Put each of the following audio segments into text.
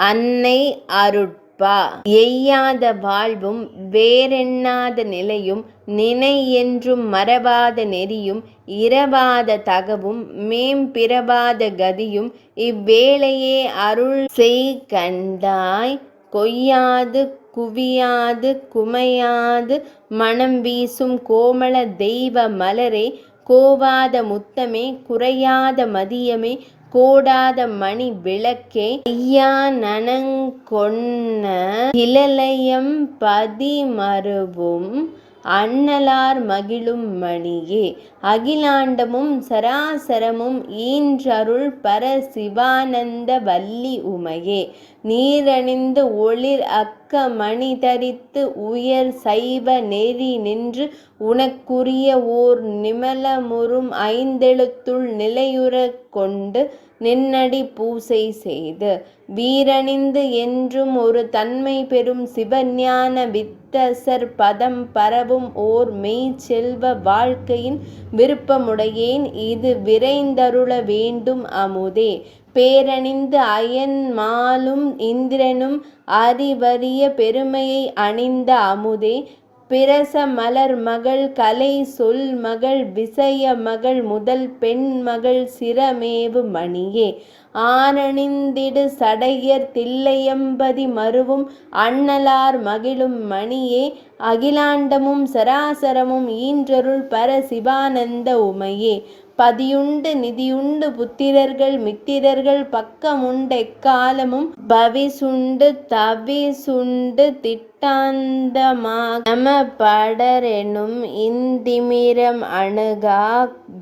அன்னை அருட்பா. எய்யாத வாழ்வும் வேறெண்ணாத நிலையும் நினை என்றும் மறவாத நெறியும் இரவாத தகவும் மேம்பிறவாத கதியும் இவ்வேளையே அருள் செய் கண்டாய். கொய்யாது குவியாது குமையாது மணம் வீசும் கோமள தெய்வ மலரே, கோவாத முத்தமே குறையாத மதியமே கோடாத மணி விளக்கே, ஐயா நனங்கொன்ன கிளலயம் பதிமருவும் அண்ணலார் மகிழும் மணியே, அகிலாண்டமும் சராசரமும் ஈன்றருள் பர சிவானந்த வல்லி உமையே, நீரணிந்து ஒளிர் அக்க மணி தரித்து உயர் சைவ நெறி நின்று உனக்குரிய ஓர் நிமலமுறும் ஐந்தெழுத்துள் நிலையுறக் கொண்டு நின்னடி பூசை செய்து வீரணிந்து என்றும் ஒரு தன்மை பெறும் சிவஞான வித்தசர் பதம் பரவும் ஓர் மெய்ச்செல்வ வாழ்க்கையின் விருப்பமுடையேன் இது விரைந்தருள வேண்டும் அமுதே. பேரணிந்து அயன் மாலும் இந்திரனும் அறிவரிய பெருமையை அணிந்த அமுதே, பிரச மலர் மகள் கலை சொல் மகள் விசய மகள் முதல் பெண் மகள் சிரமேவு மணியே, ஆரணிந்திடு சடையர் தில்லையம்பதி மருவும் அண்ணலார் மகிழும் மணியே, அகிலாண்டமும் சராசரமும் ஈன்றருள் பர சிவானந்த உமையே, பதியுண்டு நிதியுண்டு புத்திரர்கள் மித்திரர்கள் பக்கமுண்டு எக்காலமும் பவிசுண்டு தவிசுண்டு திட்டாந்தமாக நம படரெனும் இந்திமிரம் அணுகா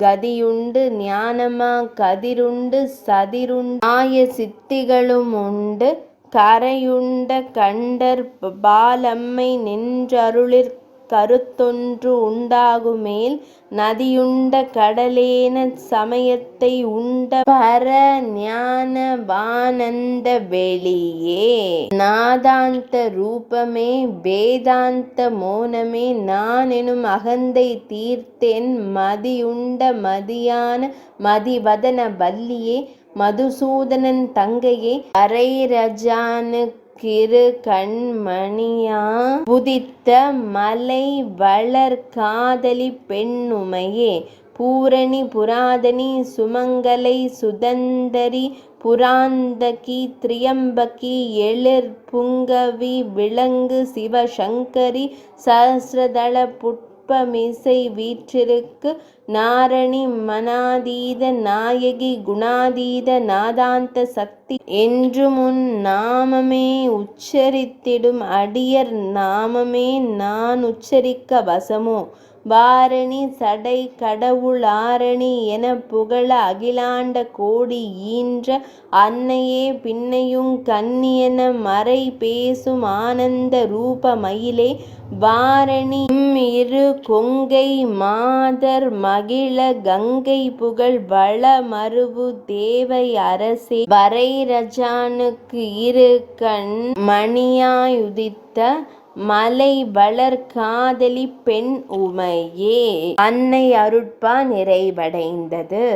கதியுண்டு ஞானமா கதிருண்டு சதிருண்டு ஆய சித்திகளும் உண்டு கரையுண்ட கண்டர் பாலம்மை நின்றருளிற் கருத்தொன்று உண்டாகுமேல் நதியுண்ட கடலேன சமயத்தை உண்ட பர ஞான வானந்த வெளியே, நாதாந்த ரூபமே வேதாந்த மோனமே நானெனும் அகந்தை தீர்த்தென் மதியுண்ட மதியான மதிவதன வல்லியே, மதுசூதனன் தங்கையே, அரைரஜானு கிரு கண்மணியா புதித்த மலை வளர் காதலி பெண்ணுமையே, பூரணி புராதனி சுமங்கலை சுதந்தரி புராந்தகி திரியம்பகி எழிற் புங்கவி விளங்கு சிவசங்கரி சஹஸ்ரதள புட்பமிசை வீற்றிருக்கு நாரணி மனாதீத நாயகி குணாதீத நாதாந்த சக்தி என்றும் உன் நாமமே உச்சரித்திடும் அடியர் நாமமே நான் உச்சரிக்க வசமோ, வாரணி சடை கடவுள் ஆரணி என புகழ அகிலாண்ட கோடி ஈன்ற அன்னையே, பின்னையுங் கன்னியென மறை பேசும் ஆனந்த ரூப மயிலே, வாரணி இரு கொங்கை மாதர் மகிழ கங்கை புகழ் வளமருவு தேவை அரசே, வரைரஜானுக்கு இரு கண் மணியாயுதித்த மலை வளர் காதலி பெண் உமையே. அன்னை அருட்பா நிறைவடைந்தது.